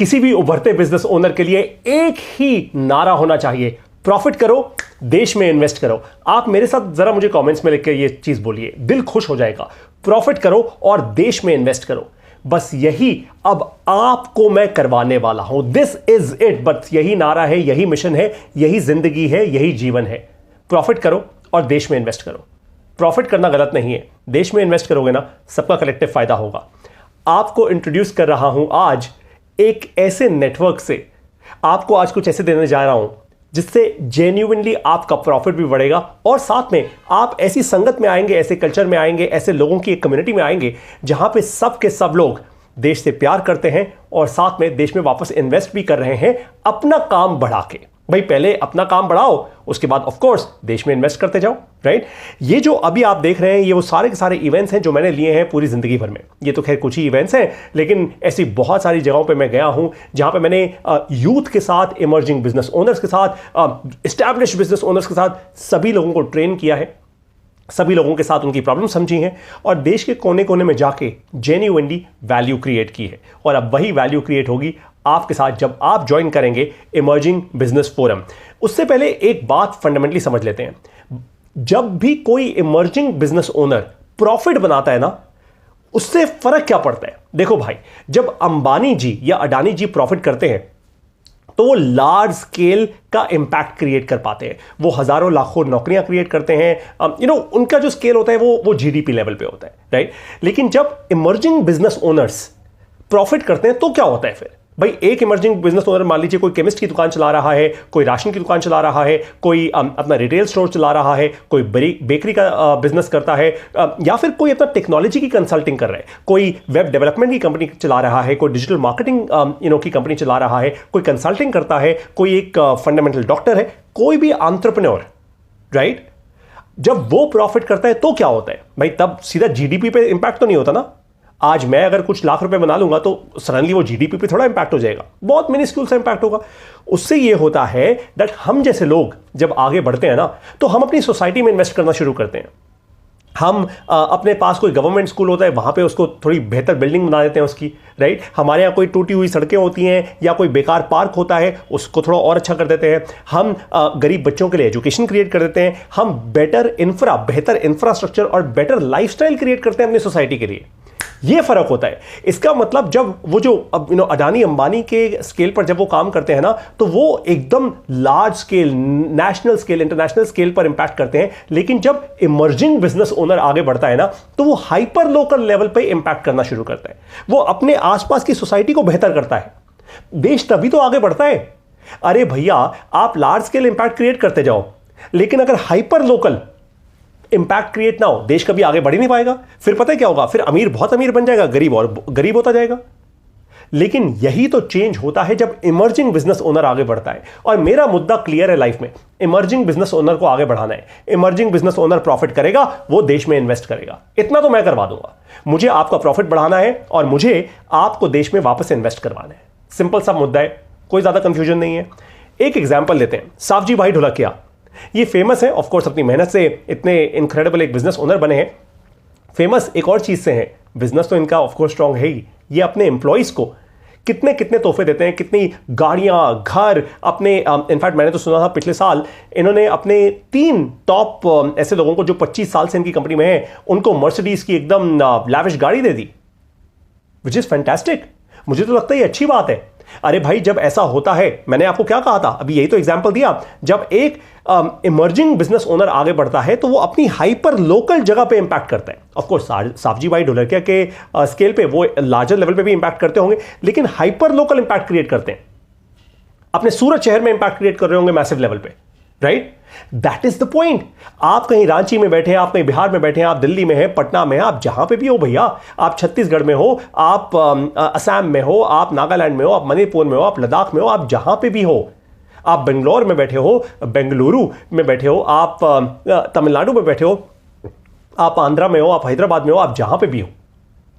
किसी भी उभरते बिजनेस ओनर के लिए एक ही नारा होना चाहिए, प्रॉफिट करो, देश में इन्वेस्ट करो। आप मेरे साथ जरा मुझे कमेंट्स में लिख के ये चीज बोलिए, दिल खुश हो जाएगा। प्रॉफिट करो और देश में इन्वेस्ट करो। बस यही अब आपको मैं करवाने वाला हूं। This is it. बस यही नारा है, यही मिशन है, यही जिंदगी है, यही जीवन है। प्रॉफिट करो और देश में इन्वेस्ट करो। प्रॉफिट करना गलत नहीं है, देश में इन्वेस्ट करोगे ना, सबका कलेक्टिव फायदा होगा। आपको इंट्रोड्यूस कर रहा हूं आज एक ऐसे नेटवर्क से, आपको आज कुछ ऐसे देने जा रहा हूं जिससे जेन्युइनली आपका प्रॉफिट भी बढ़ेगा और साथ में आप ऐसी संगत में आएंगे, ऐसे कल्चर में आएंगे, ऐसे लोगों की एक कम्युनिटी में आएंगे जहां पे सब के सब लोग देश से प्यार करते हैं और साथ में देश में वापस इन्वेस्ट भी कर रहे हैं अपना काम बढ़ा के। भाई पहले अपना काम बढ़ाओ, उसके बाद ऑफ कोर्स देश में इन्वेस्ट करते जाओ, राइट। ये जो अभी आप देख रहे हैं ये वो सारे के सारे इवेंट्स हैं जो मैंने लिए हैं पूरी जिंदगी भर में। ये तो खैर कुछ ही इवेंट्स हैं, लेकिन ऐसी बहुत सारी जगहों पे मैं गया हूं जहां पे मैंने यूथ के साथ, इमर्जिंग बिजनेस ओनर्स के साथ, एस्टैब्लिश्ड बिजनेस ओनर्स के साथ सभी लोगों को ट्रेन किया है, सभी लोगों के साथ उनकी प्रॉब्लम समझी हैं और देश के कोने कोने में जाके जेन्युइनली वैल्यू क्रिएट की है। और अब वही वैल्यू क्रिएट होगी आपके साथ जब आप ज्वाइन करेंगे इमर्जिंग बिजनेस फोरम। उससे पहले एक बात फंडामेंटली समझ लेते हैं। जब भी कोई इमर्जिंग बिजनेस ओनर प्रॉफिट बनाता है ना, उससे फर्क क्या पड़ता है? देखो भाई, जब अंबानी जी या अडानी जी प्रॉफिट करते हैं तो वो लार्ज स्केल का इंपैक्ट क्रिएट कर पाते हैं, वो हजारों लाखों नौकरियां क्रिएट करते हैं। उनका जो स्केल होता है वो जीडीपी लेवल पे होता है, राइट। लेकिन जब इमर्जिंग बिजनेस ओनर्स प्रॉफिट करते हैं तो क्या होता है फिर? भाई एक इमर्जिंग बिजनेस ओनर मान लीजिए कोई केमिस्ट की दुकान चला रहा है, कोई राशन की दुकान चला रहा है, कोई अपना रिटेल स्टोर चला रहा है, कोई बेकरी का बिजनेस करता है, या फिर कोई अपना टेक्नोलॉजी की कंसल्टिंग कर रहा है, कोई वेब डेवलपमेंट की कंपनी चला रहा है, कोई डिजिटल मार्केटिंग की कंपनी चला रहा है, कोई कंसल्टिंग करता है, कोई एक फंडामेंटल डॉक्टर है, कोई भी एंटरप्रेन्योर, राइट। जब वो प्रॉफिट करता है तो क्या होता है भाई? तब सीधा जीडीपी पे इंपैक्ट तो नहीं होता ना। आज मैं अगर कुछ लाख रुपए बना लूंगा तो सडनली वो जीडीपी पे थोड़ा इंपैक्ट हो जाएगा, बहुत मिनिस्क्यूल सा इंपैक्ट होगा। उससे ये होता है दैट हम जैसे लोग जब आगे बढ़ते हैं ना तो हम अपनी सोसाइटी में इन्वेस्ट करना शुरू करते हैं। हम अपने पास कोई गवर्नमेंट स्कूल होता है, वहां पे उसको थोड़ी बेहतर बिल्डिंग बना देते हैं उसकी, राइट। हमारे यहाँ कोई टूटी हुई सड़कें होती हैं या कोई बेकार पार्क होता है, उसको थोड़ा और अच्छा कर देते हैं। हम गरीब बच्चों के लिए एजुकेशन क्रिएट कर देते हैं। हम बेहतर इंफ्रास्ट्रक्चर और बेटर लाइफस्टाइल क्रिएट करते हैं अपनी सोसाइटी के लिए। ये फर्क होता है। इसका मतलब जब वो जो अडानी अंबानी के स्केल पर जब वो काम करते हैं ना, तो वो एकदम large scale, national scale, international scale पर इंपैक्ट करते हैं। लेकिन जब इमर्जिंग बिजनेस ओनर आगे बढ़ता है ना, तो वो हाइपर लोकल लेवल पे इंपैक्ट करना शुरू करता है। वो अपने आसपास की सोसाइटी को बेहतर करता है। देश तभी तो आगे बढ़ता है। अरे भैया, आप लार्ज स्केल इंपैक्ट क्रिएट करते जाओ, लेकिन अगर हाइपर लोकल इंपैक्ट क्रिएट ना हो, देश कभी आगे बढ़ ही नहीं पाएगा। फिर पता है क्या होगा? फिर अमीर बहुत अमीर बन जाएगा, गरीब और गरीब होता जाएगा। लेकिन यही तो चेंज होता है जब इमर्जिंग बिजनेस ओनर आगे बढ़ता है। और मेरा मुद्दा क्लियर है लाइफ में, इमर्जिंग बिजनेस ओनर को आगे बढ़ाना है। इमर्जिंग बिजनेस ओनर प्रॉफिट करेगा, वो देश में इन्वेस्ट करेगा। इतना तो मैं करवा दूंगा। मुझे आपका प्रॉफिट बढ़ाना है और मुझे आपको देश में वापस इन्वेस्ट करवाना है। सिंपल सा मुद्दा है, कोई ज्यादा कंफ्यूजन नहीं है। एक एग्जाम्पल लेते हैं, सावजी भाई ढोलकिया। ये फेमस है, ऑफ कोर्स अपनी मेहनत से इतने इनक्रेडिबल एक बिजनेस ओनर बने हैं। फेमस एक और चीज से हैं, बिजनेस तो इनका ऑफ कोर्स स्ट्रांग है ही। ये अपने एम्प्लॉइज को कितने कितने तोहफे देते हैं, कितनी गाड़ियां, घर अपने। इनफैक्ट मैंने तो सुना था पिछले साल इन्होंने अपने 3 टॉप ऐसे लोगों को जो 25 साल से इनकी कंपनी में है, उनको मर्सिडीज की एकदम लैविश गाड़ी दे दी, विच इज फैंटास्टिक। मुझे तो लगता है ये अच्छी बात है। अरे भाई, जब ऐसा होता है, मैंने आपको क्या कहा था, अभी यही तो एग्जांपल दिया, जब एक इमर्जिंग बिजनेस ओनर आगे बढ़ता है तो वो अपनी हाइपर लोकल जगह पे इंपैक्ट करता है। ऑफ कोर्स सावजी भाई ढोलकिया के स्केल पे वो लार्जर लेवल पे भी इंपैक्ट करते होंगे, लेकिन हाइपर लोकल इंपैक्ट क्रिएट करते हैं। अपने सूरत शहर में इंपैक्ट क्रिएट कर रहे होंगे मैसिव लेवल पे, right. That is the point. आप कहीं रांची में बैठे हैं, आप कहीं बिहार में बैठे हैं, आप दिल्ली में हैं, पटना में हैं, आप जहां पे भी हो भैया, आप छत्तीसगढ़ में हो, आप असम में हो, आप नागालैंड में हो, आप मणिपुर में हो, आप लद्दाख में हो, आप जहां पे भी हो, आप बेंगलोर में बैठे हो, बेंगलुरु में बैठे हो, आप तमिलनाडु में बैठे हो, आप आंध्रा में हो, आप हैदराबाद में हो, आप जहां पे भी हो,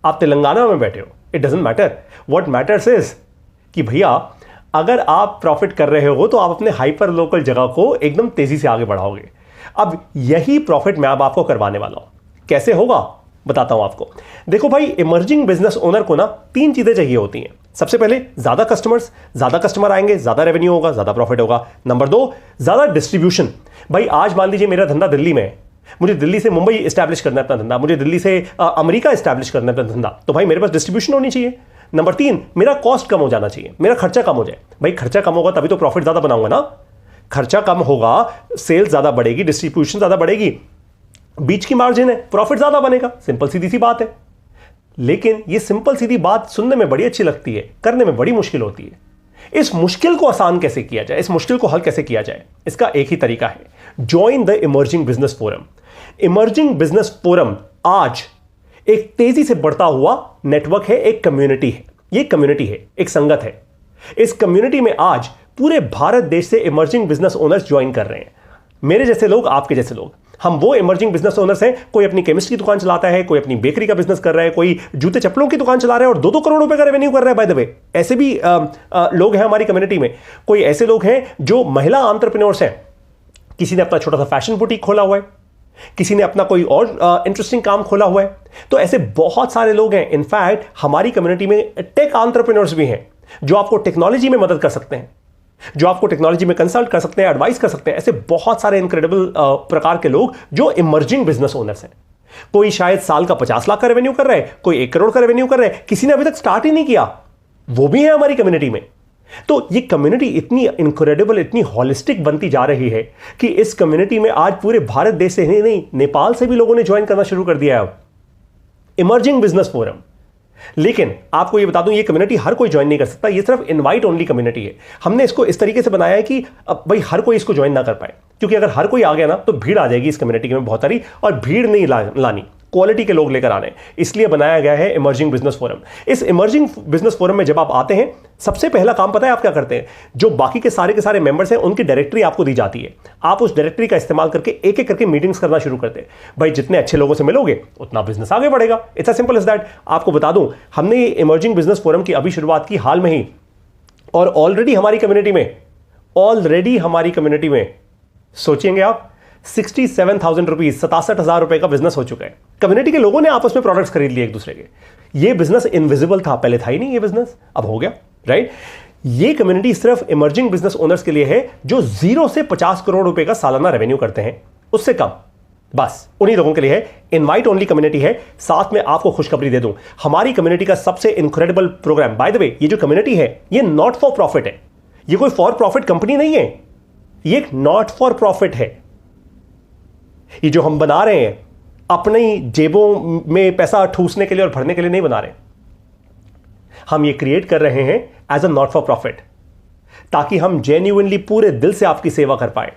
आप तेलंगाना में बैठे हो, it doesn't matter. What matters is कि भैया अगर आप प्रॉफिट कर रहे हो तो आप अपने हाइपर लोकल जगह को एकदम तेजी से आगे बढ़ाओगे। अब यही प्रॉफिट मैं अब आपको करवाने वाला हूं। कैसे होगा बताता हूं आपको। देखो भाई, इमर्जिंग बिजनेस ओनर को ना 3 चीजें चाहिए होती हैं। सबसे पहले ज्यादा कस्टमर आएंगे, ज्यादा रेवेन्यू होगा, ज्यादा प्रॉफिट होगा। नंबर 2, ज्यादा डिस्ट्रीब्यूशन। भाई आज मान लीजिए मेरा धंधा दिल्ली में है, मुझे दिल्ली से मुंबई एस्टैब्लिश करना है अपना धंधा, मुझे दिल्ली से अमेरिका एस्टैब्लिश करना है अपना धंधा, तो भाई मेरे पास डिस्ट्रीब्यूशन होनी चाहिए। नंबर 3, मेरा कॉस्ट कम हो जाना चाहिए, मेरा खर्चा कम हो जाए। भाई खर्चा कम होगा तभी तो प्रॉफिट ज्यादा बनाऊंगा ना। खर्चा कम होगा, सेल्स ज्यादा बढ़ेगी, डिस्ट्रीब्यूशन ज्यादा बढ़ेगी, बीच की मार्जिन है, प्रॉफिट ज्यादा बनेगा। सिंपल सीधी सी बात है। लेकिन ये सिंपल सीधी बात सुनने में बड़ी अच्छी लगती है, करने में बड़ी मुश्किल होती है। इस मुश्किल को आसान कैसे किया जाए, इस मुश्किल को हल कैसे किया जाए, इसका एक ही तरीका है, join the emerging business forum. Emerging business forum आज एक तेजी से बढ़ता हुआ नेटवर्क है, एक कम्युनिटी है। ये कम्युनिटी है, एक संगत है। इस कम्युनिटी में आज पूरे भारत देश से इमर्जिंग बिजनेस ओनर्स ज्वाइन कर रहे हैं। मेरे जैसे लोग, आपके जैसे लोग, हम वो इमर्जिंग बिजनेस ओनर्स हैं। कोई अपनी केमिस्ट की दुकान चलाता है, कोई अपनी बेकरी का बिजनेस कर रहा है, कोई जूते चप्पलों की दुकान चला रहा है और 2-2 करोड़ रुपए का रेवेन्यू कर रहा है। बाय द वे, ऐसे भी लोग हैं हमारी कम्युनिटी में। कोई ऐसे लोग हैं जो महिला एंटरप्रेन्योर्स हैं, किसी ने अपना छोटा सा फैशन बुटीक खोला हुआ है, किसी ने अपना कोई और इंटरेस्टिंग काम खोला हुआ है। तो ऐसे बहुत सारे लोग हैं। इनफैक्ट हमारी कम्युनिटी में टेक एंटरप्रेन्योर्स भी हैं जो आपको टेक्नोलॉजी में मदद कर सकते हैं, जो आपको टेक्नोलॉजी में कंसल्ट कर सकते हैं, एडवाइस कर सकते हैं। ऐसे बहुत सारे इनक्रेडिबल प्रकार के लोग जो इमर्जिंग बिजनेस ओनर्स हैं। कोई शायद साल का 50 लाख का रेवेन्यू कर रहा है, कोई 1 करोड़ का रेवेन्यू कर रहा है, किसी ने अभी तक स्टार्ट ही नहीं किया, वो भी है हमारी कम्युनिटी में। तो ये कम्युनिटी इतनी इनक्रेडिबल, इतनी हॉलिस्टिक बनती जा रही है कि इस कम्युनिटी में आज पूरे भारत देश से ही नहीं, नेपाल से भी लोगों ने ज्वाइन करना शुरू कर दिया है अब इमर्जिंग बिजनेस फोरम। लेकिन आपको ये बता दूं, ये कम्युनिटी हर कोई ज्वाइन नहीं कर सकता, ये सिर्फ इनवाइट ओनली कम्युनिटी है। हमने इसको इस तरीके से बनाया है कि अब भाई हर कोई इसको ज्वाइन ना कर पाए, क्योंकि अगर हर कोई आ गया ना तो भीड़ आ जाएगी इस कम्युनिटी में बहुत सारी, और भीड़ नहीं लानी, क्वालिटी के लोग लेकर आने। इसलिए बनाया गया है इमर्जिंग बिजनेस फोरम। इस इमर्जिंग बिजनेस फोरम में जब आप आते हैं, सबसे पहला काम पता है आप क्या करते हैं? जो बाकी के सारे मेंबर्स हैं उनकी डायरेक्टरी आपको दी जाती है। आप उस डायरेक्टरी का इस्तेमाल करके एक एक करके मीटिंग्स करना शुरू करते हैं। भाई जितने अच्छे लोगों से मिलोगे उतना बिजनेस आगे बढ़ेगा। It's a simple as that. आपको बता दूं, हमने ये इमर्जिंग बिजनेस फोरम की अभी शुरुआत की हाल में ही, और ऑलरेडी हमारी कम्युनिटी में सोचेंगे आप 67,000 रुपीज, 67,000 रुपए का बिजनेस हो चुका है। कम्युनिटी के लोगों ने आपस में प्रोडक्ट्स खरीद लिए एक दूसरे के। ये बिजनेस इनविजिबल था, पहले था ही नहीं, ये बिजनेस अब हो गया, राइट। ये कम्युनिटी सिर्फ इमर्जिंग बिजनेस ओनर्स के लिए है जो 0 से 50 करोड़ रुपए का सालाना रेवेन्यू करते हैं, उससे कम, बस उन्हीं लोगों के लिए है। इनवाइट ओनली कम्युनिटी है। साथ में आपको खुशखबरी दे दूं, हमारी कम्युनिटी का सबसे incredible program, by the way, ये जो कम्युनिटी है ये नॉट फॉर प्रॉफिट है। ये कोई फॉर प्रॉफिट कंपनी नहीं है, ये एक नॉट फॉर प्रॉफिट है। ये जो हम बना रहे हैं अपनी जेबों में पैसा ठूसने के लिए और भरने के लिए नहीं बना रहे। हम ये क्रिएट कर रहे हैं as a not for profit, ताकि हम जेन्युइनली पूरे दिल से आपकी सेवा कर पाए।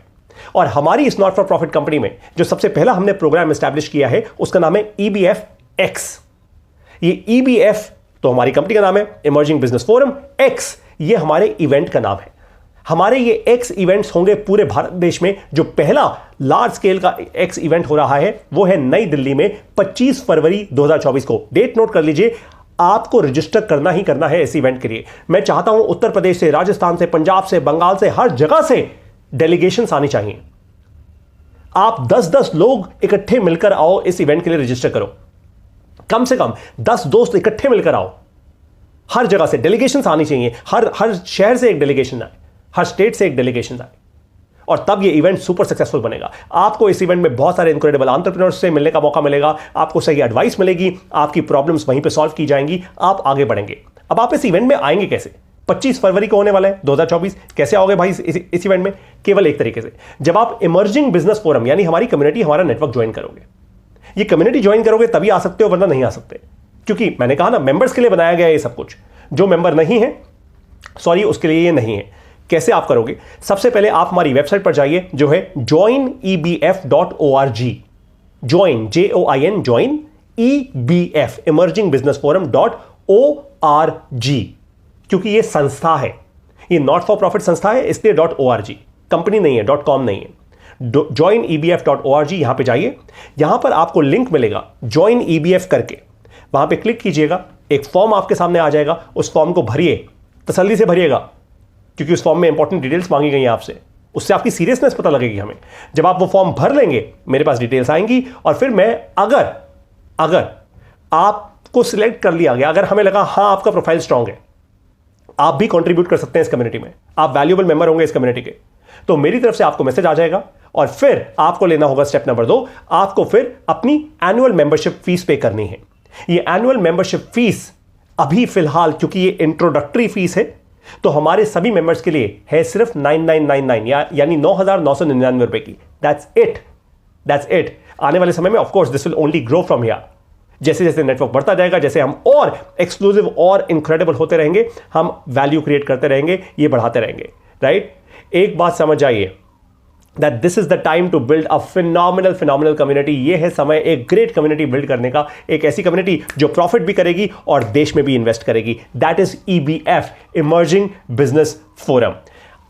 और हमारी इस नॉट फॉर प्रॉफिट कंपनी में जो सबसे पहला हमने प्रोग्राम एस्टैब्लिश किया है उसका नाम है EBF-X। ये EBF तो हमारी कंपनी का नाम है, इमर्जिंग बिजनेस फोरम। X ये हमारे इवेंट का नाम है। हमारे ये X इवेंट्स होंगे पूरे भारत देश में। जो पहला लार्ज स्केल का X इवेंट हो रहा है वो है नई दिल्ली में 25 फरवरी 2024 को। डेट नोट कर लीजिए, आपको रजिस्टर करना ही करना है इस इवेंट के लिए। मैं चाहता हूं उत्तर प्रदेश से, राजस्थान से, पंजाब से, बंगाल से, हर जगह से डेलीगेशंस आनी चाहिए। आप 10-10 लोग इकट्ठे मिलकर आओ, इस इवेंट के लिए रजिस्टर करो। कम से कम 10 दोस्त इकट्ठे मिलकर आओ। हर जगह से डेलीगेशंस आनी चाहिए, हर शहर से एक डेलीगेशन आए, हर स्टेट से एक डेलीगेशन आए, और तब ये इवेंट सुपर सक्सेसफुल बनेगा। आपको इस इवेंट में बहुत सारे इनक्रेडिबल एंटरप्रेन्योर्स से मिलने का मौका मिलेगा, आपको सही एडवाइस मिलेगी, आपकी प्रॉब्लम्स वहीं पे सॉल्व की जाएंगी, आप आगे बढ़ेंगे। अब आप इस इवेंट में आएंगे कैसे? 25 फरवरी को होने वाला है 2024। कैसे आओगे भाई इस इवेंट में? केवल एक तरीके से, जब आप इमर्जिंग बिजनेस फोरम यानी हमारी कम्युनिटी, हमारा नेटवर्क ज्वाइन करोगे। ये कम्युनिटी ज्वाइन करोगे तभी आ सकते हो, वरना नहीं आ सकते, क्योंकि मैंने कहा ना, मेंबर्स के लिए बनाया गया है ये सब कुछ। जो मेंबर नहीं है, सॉरी, उसके लिए ये नहीं है। कैसे आप करोगे? सबसे पहले आप हमारी वेबसाइट पर जाइए, जो है joinebf.org। Join, JOIN, join EBF, emerging business forum, क्योंकि ये संस्था है, ये नॉट फॉर प्रॉफिट संस्था है, इसलिए .org, कंपनी नहीं है, .com नहीं है। joinebf.org, यहां पे जाइए। यहां पर आपको लिंक मिलेगा ज्वाइन EBF करके, वहां पे क्लिक कीजिएगा। एक फॉर्म आपके सामने आ जाएगा, उस फॉर्म को भरिए, तसल्ली से भरिएगा, क्योंकि उस फॉर्म में इंपॉर्टेंट डिटेल्स मांगी गई हैं आपसे। उससे आपकी सीरियसनेस पता लगेगी हमें। जब आप वो फॉर्म भर लेंगे, मेरे पास डिटेल्स आएंगी, और फिर मैं अगर आपको सिलेक्ट कर लिया गया, अगर हमें लगा हाँ आपका प्रोफाइल स्ट्रांग है, आप भी कंट्रीब्यूट कर सकते हैं इस कम्युनिटी में, आप वैल्यूएबल मेंबर होंगे इस कम्युनिटी के। तो मेरी तरफ से आपको मैसेज आ जाएगा और फिर आपको लेना होगा स्टेप नंबर 2, आपको फिर अपनी एनुअल मेंबरशिप फीस पे करनी है। ये एनुअल मेंबरशिप फीस अभी फिलहाल क्योंकि ये इंट्रोडक्टरी फीस है तो हमारे सभी मेंबर्स के लिए है सिर्फ 9999 यानी 9,999 रुपए की। That's it. आने वाले समय में of course this will only grow from here. जैसे जैसे नेटवर्क बढ़ता जाएगा, जैसे हम और एक्सक्लूसिव और इनक्रेडिबल होते रहेंगे, हम वैल्यू क्रिएट करते रहेंगे, ये बढ़ाते रहेंगे, राइट। एक बात समझ आइए that this is the time to build a phenomenal community. ये है समय एक ग्रेट कम्युनिटी बिल्ड करने का, एक ऐसी कम्युनिटी जो प्रॉफिट भी करेगी और देश में भी इन्वेस्ट करेगी। That is EBF, emerging business forum.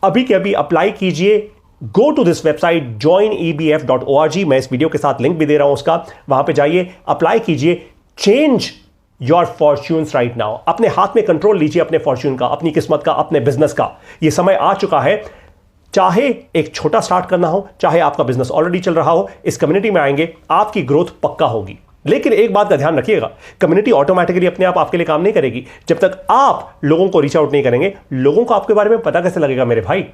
अभी के अभी अप्लाई कीजिए। Go to this website joinebf.org। मैं इस वीडियो के साथ लिंक भी दे रहा हूं उसका, वहां पे जाइए, अप्लाई कीजिए। Change your fortunes right now. अपने हाथ में कंट्रोल लीजिए अपने फॉर्च्यून का, अपनी किस्मत का, अपने बिजनेस का। यह समय आ चुका है। चाहे एक छोटा स्टार्ट करना हो, चाहे आपका बिजनेस ऑलरेडी चल रहा हो, इस कम्युनिटी में आएंगे, आपकी ग्रोथ पक्का होगी। लेकिन एक बात का ध्यान रखिएगा, कम्युनिटी ऑटोमेटिकली अपने आप आपके लिए काम नहीं करेगी जब तक आप लोगों को रीच आउट नहीं करेंगे। लोगों को आपके बारे में पता कैसे लगेगा मेरे भाई?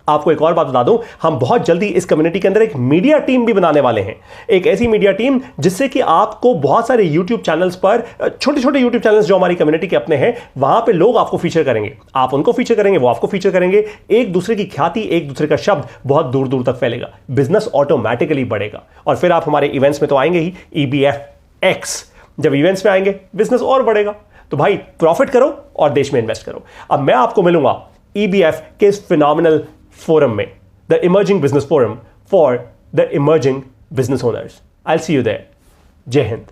आपको एक और बात बता दूं, हम बहुत जल्दी इस कम्युनिटी के अंदर एक मीडिया टीम भी बनाने वाले हैं। एक ऐसी मीडिया टीम जिससे कि आपको बहुत सारे YouTube चैनल्स पर, छोटे छोटे YouTube चैनल्स जो हमारी कम्युनिटी के अपने हैं, वहां पे लोग आपको फीचर करेंगे, आप उनको फीचर करेंगे, वो आपको फीचर करेंगे। एक दूसरे की ख्याति, एक दूसरे का शब्द बहुत दूर दूर तक फैलेगा, बिजनेस ऑटोमेटिकली बढ़ेगा। और फिर आप हमारे इवेंट्स में तो आएंगे ही, EBFX। जब इवेंट्स में आएंगे बिजनेस और बढ़ेगा। तो भाई प्रॉफिट करो और देश में इन्वेस्ट करो। अब मैं आपको मिलूंगा EBF के इस फिनोमिनल फोरम में, the emerging business forum for the emerging business owners. I will see you there. जय हिंद।